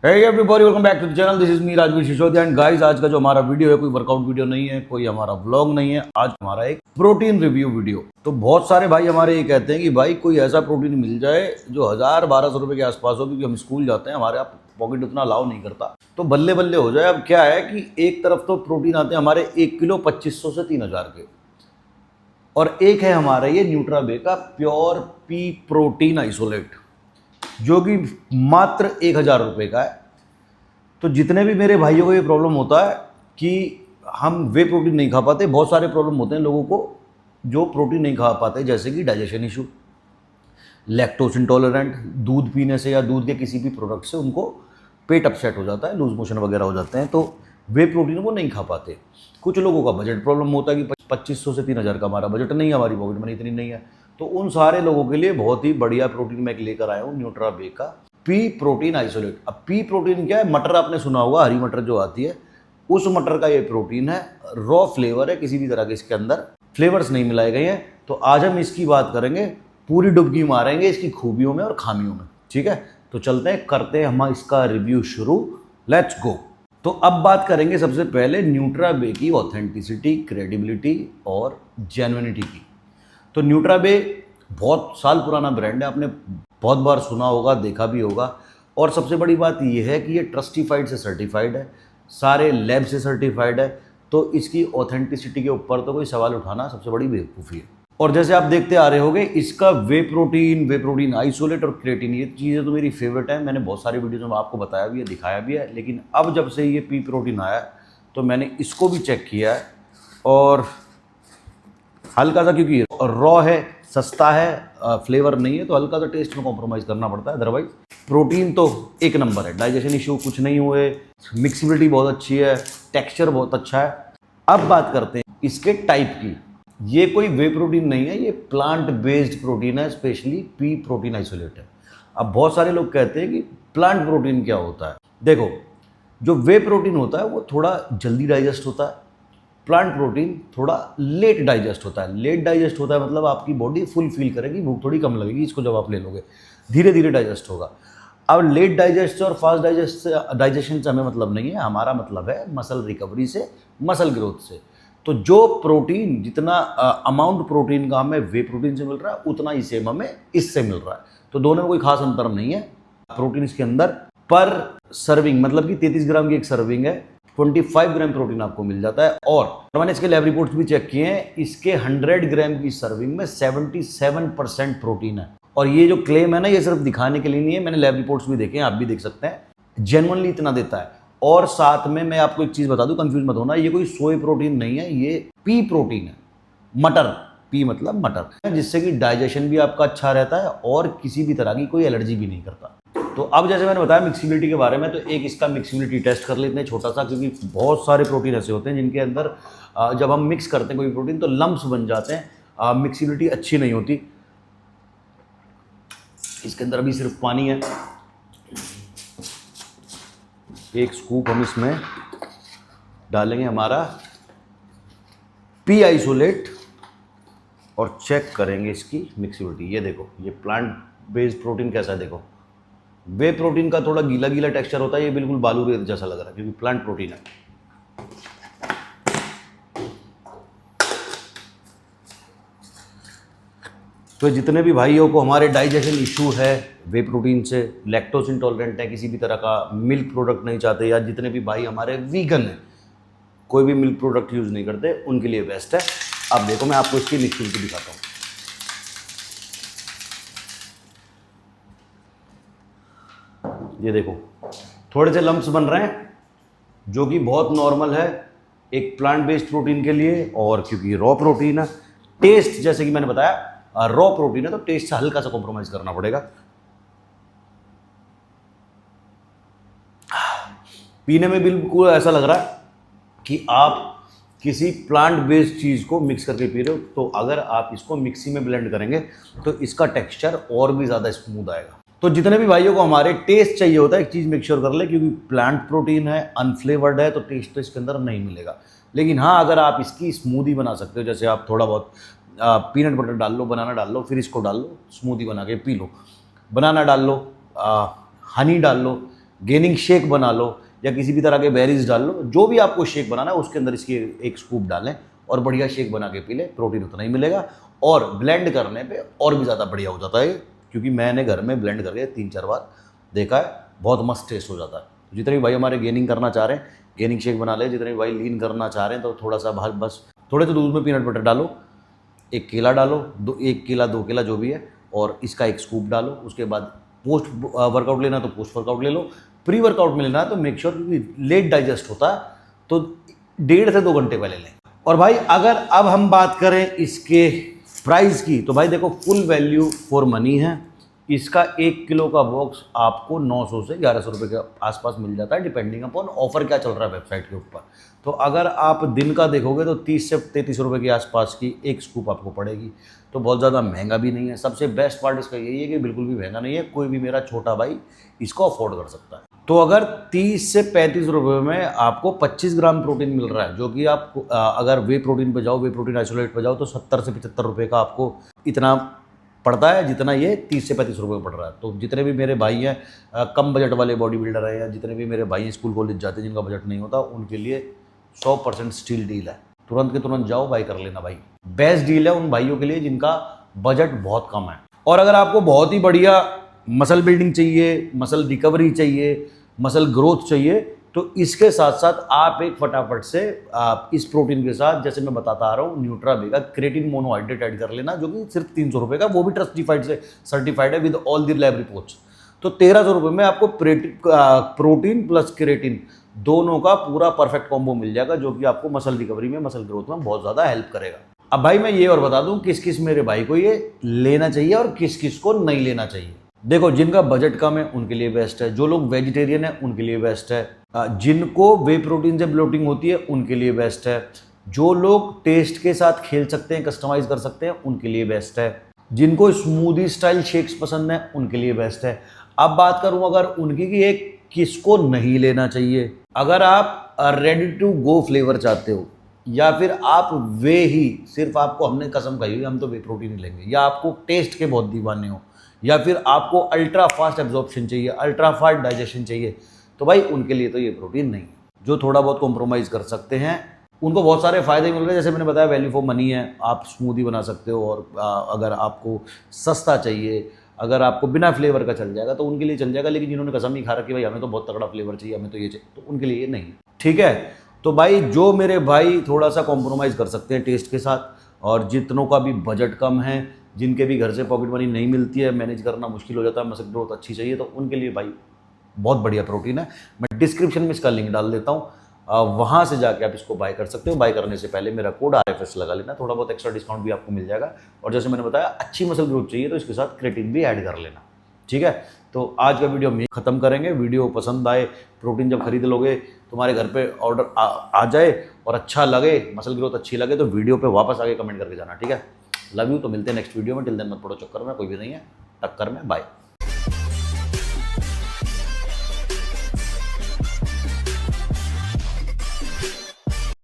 Hey everybody, welcome back to the channel. This is me Rajveer Sisodia and guys, आज का जो हमारा वीडियो है कोई वर्कआउट वीडियो नहीं है, कोई हमारा व्लॉग नहीं है। आज हमारा एक प्रोटीन रिव्यू वीडियो। तो बहुत सारे भाई हमारे ये कहते हैं कि भाई कोई ऐसा प्रोटीन मिल जाए जो 1000-1200 रुपए के आसपास हो, क्योंकि हम स्कूल जाते हैं, हमारे आप पॉकेट उतना अलाउ नहीं करता, तो बल्ले बल्ले हो जाए। अब क्या है कि एक तरफ तो प्रोटीन आते हैं हमारे 1 किलो 2500 से 3000 के, और एक है हमारा ये न्यूट्राबे का प्योर पी प्रोटीन आइसोलेट जो कि मात्र 1000 रुपये का है। तो जितने भी मेरे भाइयों को ये प्रॉब्लम होता है कि हम वे प्रोटीन नहीं खा पाते, बहुत सारे प्रॉब्लम होते हैं लोगों को जो प्रोटीन नहीं खा पाते, जैसे कि डाइजेशन इशू, लैक्टोज इंटॉलरेंट, दूध पीने से या दूध के किसी भी प्रोडक्ट से उनको पेट अपसेट हो जाता है, लूज मोशन वगैरह हो जाते हैं, तो वे प्रोटीन वो नहीं खा पाते। कुछ लोगों का बजट प्रॉब्लम होता है कि 2500 से 3000 का हमारा बजट नहीं है, हमारी पॉकेट मनी इतनी नहीं है, तो उन सारे लोगों के लिए बहुत ही बढ़िया प्रोटीन मैं लेकर आया हूँ, न्यूट्राबे का पी प्रोटीन आइसोलेट। अब पी प्रोटीन क्या है? मटर आपने सुना होगा, हरी मटर जो आती है, उस मटर का ये प्रोटीन है। रॉ फ्लेवर है, किसी भी तरह के इसके अंदर फ्लेवर्स नहीं मिलाए गए हैं। तो आज हम इसकी बात करेंगे, पूरी डुबकी मारेंगे इसकी खूबियों में और खामियों में, ठीक है? तो चलते हैं, करते हैं हम इसका रिव्यू शुरू। Let's go. तो अब बात करेंगे सबसे पहले न्यूट्राबे की ऑथेंटिसिटी, क्रेडिबिलिटी और जेन्युइनिटी की। तो न्यूट्राबे बहुत साल पुराना ब्रांड है, आपने बहुत बार सुना होगा, देखा भी होगा, और सबसे बड़ी बात यह है कि ये ट्रस्टिफाइड से सर्टिफाइड है, सारे लैब से सर्टिफाइड है, तो इसकी ऑथेंटिसिटी के ऊपर तो कोई सवाल उठाना सबसे बड़ी बेवकूफ़ी है। और जैसे आप देखते आ रहे होंगे, इसका वे प्रोटीन आइसोलेट और क्रिएटिन, ये चीज़ें तो मेरी फेवरेट है। मैंने बहुत सारी वीडियोज़ में आपको बताया भी है, दिखाया भी है, लेकिन अब जब से ये पी प्रोटीन आया तो मैंने इसको भी चेक किया है, और हल्का सा, क्योंकि रॉ है, सस्ता है, फ्लेवर नहीं है, तो हल्का सा टेस्ट में कॉम्प्रोमाइज़ करना पड़ता है। अदरवाइज प्रोटीन तो एक नंबर है, डाइजेशन इशू कुछ नहीं हुए, मिक्सिबिलिटी बहुत अच्छी है, टेक्सचर बहुत अच्छा है। अब बात करते हैं इसके टाइप की। ये कोई वे प्रोटीन नहीं है, ये प्लांट बेस्ड प्रोटीन है, स्पेशली पी प्रोटीन आइसोलेट है। अब बहुत सारे लोग कहते हैं कि प्लांट प्रोटीन क्या होता है। देखो, जो वे प्रोटीन होता है वो थोड़ा जल्दी डाइजेस्ट होता है, प्लांट प्रोटीन थोड़ा लेट डाइजेस्ट होता है। लेट डाइजेस्ट होता है मतलब आपकी बॉडी फुल फील करेगी, भूख थोड़ी कम लगेगी इसको जब आप ले लोगे, धीरे धीरे डाइजेस्ट होगा। अब लेट डाइजेस्ट से और फास्ट डाइजेशन से हमें मतलब नहीं है, हमारा मतलब है मसल रिकवरी से, मसल ग्रोथ से। तो जो प्रोटीन, जितना अमाउंट प्रोटीन का हमें वे प्रोटीन से मिल रहा है, उतना ही सेम हमें इससे मिल रहा है। तो दोनों में कोई खास अंतर नहीं है। प्रोटीन इसके अंदर पर सर्विंग, मतलब कि 33 ग्राम की एक सर्विंग है, 25 ग्राम प्रोटीन आपको मिल जाता है। और मैंने इसके लैब रिपोर्ट्स भी चेक किए हैं, इसके 100 ग्राम की सर्विंग में 77% प्रोटीन है। और ये जो क्लेम है ना, ये सिर्फ दिखाने के लिए नहीं है, मैंने लैब रिपोर्ट्स भी देखे हैं, आप भी देख सकते हैं, जेन्युइनली इतना देता है। और साथ में मैं आपको एक चीज़ बता दूं, कंफ्यूज मत होना, ये कोई सोय प्रोटीन नहीं है, ये पी प्रोटीन है, मटर, पी मतलब मटर, जिससे कि डाइजेशन भी आपका अच्छा रहता है और किसी भी तरह की कोई एलर्जी भी नहीं करता। तो अब जैसे मैंने बताया मिक्सिबिलिटी के बारे में, तो एक इसका मिक्सिबिलिटी टेस्ट कर लेते हैं छोटा सा, क्योंकि बहुत सारे प्रोटीन ऐसे होते हैं जिनके अंदर जब हम मिक्स करते हैं कोई प्रोटीन तो लम्प्स बन जाते हैं, मिक्सिबिलिटी अच्छी नहीं होती। इसके अंदर अभी सिर्फ पानी है, एक स्कूप हम इसमें डालेंगे हमारा पी आइसोलेट और चेक करेंगे इसकी मिक्सिबिलिटी। ये देखो, ये प्लांट बेस्ड प्रोटीन कैसा है, देखो, वे प्रोटीन का थोड़ा गीला गीला टेक्सचर होता है, ये बिल्कुल बालू रेत जैसा लग रहा है, क्योंकि प्लांट प्रोटीन है। तो जितने भी भाइयों को हमारे डाइजेशन इशू है वे प्रोटीन से, लैक्टोज इंटॉलरेंट है, किसी भी तरह का मिल्क प्रोडक्ट नहीं चाहते, या जितने भी भाई हमारे वीगन हैं, कोई भी मिल्क प्रोडक्ट यूज़ नहीं करते, उनके लिए बेस्ट है। अब देखो, मैं आपको इसकी मिक्सिंग दिखाता हूँ। ये देखो, थोड़े से लम्प्स बन रहे हैं, जो कि बहुत नॉर्मल है एक प्लांट बेस्ड प्रोटीन के लिए, और क्योंकि रॉ प्रोटीन है, टेस्ट जैसे कि मैंने बताया रॉ प्रोटीन है, तो टेस्ट से हल्का सा कॉम्प्रोमाइज करना पड़ेगा। पीने में बिल्कुल ऐसा लग रहा है कि आप किसी प्लांट बेस्ड चीज़ को मिक्स करके पी रहे हो। तो अगर आप इसको मिक्सी में ब्लेंड करेंगे तो इसका टेक्सचर और भी ज़्यादा स्मूथ आएगा। तो जितने भी भाइयों को हमारे टेस्ट चाहिए होता है, एक चीज़ मेक श्योर कर ले, क्योंकि प्लांट प्रोटीन है, अनफ्लेवर्ड है, तो टेस्ट तो इसके अंदर नहीं मिलेगा। लेकिन हाँ, अगर आप इसकी स्मूदी बना सकते हो, जैसे आप थोड़ा बहुत पीनट बटर डाल लो, बनाना डाल लो, फिर इसको डाल लो, स्मूदी बना के पी लो, बनाना डाल लो, हनी डाल लो, गेनिंग शेक बना लो या किसी भी तरह के बेरीज डाल लो, जो भी आपको शेक बनाना है उसके अंदर इसकी एक स्कूप डालें और बढ़िया शेक बना के पी लें। प्रोटीन उतना ही मिलेगा और ब्लेंड करने पे और भी ज़्यादा बढ़िया हो जाता है, क्योंकि मैंने घर में ब्लेंड करके 3-4 बार देखा है, बहुत मस्त टेस्ट हो जाता है। जितने भी भाई हमारे गेनिंग करना चाह रहे हैं गेनिंग शेक बना ले, जितने भी भाई लीन करना चाह रहे हैं तो थोड़ा सा बस थोड़े से दूध में पीनट बटर डालो, 1 केला डालो, 1 केला 2 केला जो भी है, और इसका एक स्कूप डालो। उसके बाद पोस्ट वर्कआउट लेना तो पोस्ट वर्कआउट ले लो, प्री वर्कआउट में लेना है तो मेक श्योर, क्योंकि लेट डाइजेस्ट होता है तो 1.5 से 2 घंटे पहले लें। और भाई अगर अब हम बात करें इसके प्राइस की, तो भाई देखो फुल वैल्यू फॉर मनी है। इसका 1 किलो का बॉक्स आपको 900 से 1100 रुपये के आसपास मिल जाता है, डिपेंडिंग अपॉन ऑफर क्या चल रहा है वेबसाइट के ऊपर। तो अगर आप दिन का देखोगे तो 30 से 33 रुपये के आसपास की एक स्कूप आपको पड़ेगी, तो बहुत ज़्यादा महंगा भी नहीं है। सबसे बेस्ट पार्ट इसका यही है कि बिल्कुल भी महंगा नहीं है, कोई भी मेरा छोटा भाई इसको अफोर्ड कर सकता है। तो अगर 30 से 35 रुपये में आपको 25 ग्राम प्रोटीन मिल रहा है, जो कि आप अगर वे प्रोटीन पे जाओ, वे प्रोटीन आइसोलेट पे जाओ तो 70 से 75 रुपये का आपको इतना पड़ता है, जितना ये 30 से 35 रुपये पड़ रहा है। तो जितने भी मेरे भाई हैं कम बजट वाले बॉडी बिल्डर हैं, या जितने भी मेरे भाई स्कूल कॉलेज जाते हैं जिनका बजट नहीं होता, उनके लिए 100% स्टील डील है। तुरंत के तुरंत जाओ बाई कर लेना भाई। बेस्ट डील है उन भाइयों के लिए जिनका बजट बहुत कम है। और अगर आपको बहुत ही बढ़िया मसल बिल्डिंग चाहिए, मसल रिकवरी चाहिए, मसल ग्रोथ चाहिए, तो इसके साथ साथ आप एक फटाफट से इस प्रोटीन के साथ, जैसे मैं बताता आ रहा हूँ, न्यूट्राबे का क्रेटिन मोनोहाइड्रेट ऐड कर लेना, जो कि सिर्फ 300 रुपये का, वो भी ट्रस्टिफाइड से सर्टिफाइड है with all the lab reports. तो 1300 रुपये में आपको प्रोटीन प्लस क्रेटिन दोनों का पूरा परफेक्ट कॉम्बो मिल जाएगा, जो कि आपको मसल रिकवरी में, मसल ग्रोथ में बहुत ज़्यादा हेल्प करेगा। अब भाई मैं ये और बता दूं किस किस मेरे भाई को ये लेना चाहिए और किस किस को नहीं लेना चाहिए। देखो, जिनका बजट कम है उनके लिए बेस्ट है, जो लोग वेजिटेरियन है उनके लिए बेस्ट है, जिनको वे प्रोटीन से ब्लोटिंग होती है उनके लिए बेस्ट है, जो लोग टेस्ट के साथ खेल सकते हैं, कस्टमाइज कर सकते हैं, उनके लिए बेस्ट है, जिनको स्मूदी स्टाइल शेक्स पसंद है उनके लिए बेस्ट है। अब बात करूं अगर उनकी कि एक किसको नहीं लेना चाहिए, अगर आप रेडी टू गो फ्लेवर चाहते हो, या फिर आप वे ही सिर्फ आपको हमने कसम खाई हुई हम तो वे प्रोटीन ही लेंगे, या आपको टेस्ट के बहुत दीवाने हो, या फिर आपको अल्ट्रा फास्ट एब्जॉर्प्शन चाहिए, अल्ट्रा फास्ट डाइजेशन चाहिए, तो भाई उनके लिए तो ये प्रोटीन नहीं है। जो थोड़ा बहुत कॉम्प्रोमाइज़ कर सकते हैं उनको बहुत सारे फायदे मिल रहे हैं, जैसे मैंने बताया वैल्यू फॉर मनी है, आप स्मूदी बना सकते हो, और अगर आपको सस्ता चाहिए, अगर आपको बिना फ्लेवर का चल जाएगा तो उनके लिए चल जाएगा। लेकिन जिन्होंने कसम ही खा रखी भाई हमें तो बहुत तगड़ा फ्लेवर चाहिए, हमें तो ये चाहिए, तो उनके लिए ये नहीं। ठीक है, तो भाई जो मेरे भाई थोड़ा सा कॉम्प्रोमाइज़ कर सकते हैं टेस्ट के साथ, और जितनों का भी बजट कम है, जिनके भी घर से पॉकेट मनी नहीं मिलती है, मैनेज करना मुश्किल हो जाता है, मसल ग्रोथ अच्छी चाहिए, तो उनके लिए भाई बहुत बढ़िया प्रोटीन है। मैं डिस्क्रिप्शन में इसका लिंक डाल देता हूँ, वहाँ से जाके आप इसको बाय कर सकते हो। बाय करने से पहले मेरा कोड RFS लगा लेना, थोड़ा बहुत एक्स्ट्रा डिस्काउंट भी आपको मिल जाएगा। और जैसे मैंने बताया अच्छी मसल ग्रोथ चाहिए तो इसके साथ क्रेटिन भी ऐड कर लेना। ठीक है, तो आज का वीडियो हम यहीं ख़त्म करेंगे। वीडियो पसंद आए, प्रोटीन जब खरीद लोगे तुम्हारे घर पे ऑर्डर आ जाए और अच्छा लगे, मसल ग्रोथ अच्छी लगे, तो वीडियो पे वापस आके कमेंट करके जाना। ठीक है, लव यू। तो मिलते हैं नेक्स्ट वीडियो में। टिल देन मत पड़ो चक्कर में, कोई भी नहीं है टक्कर में। बाय।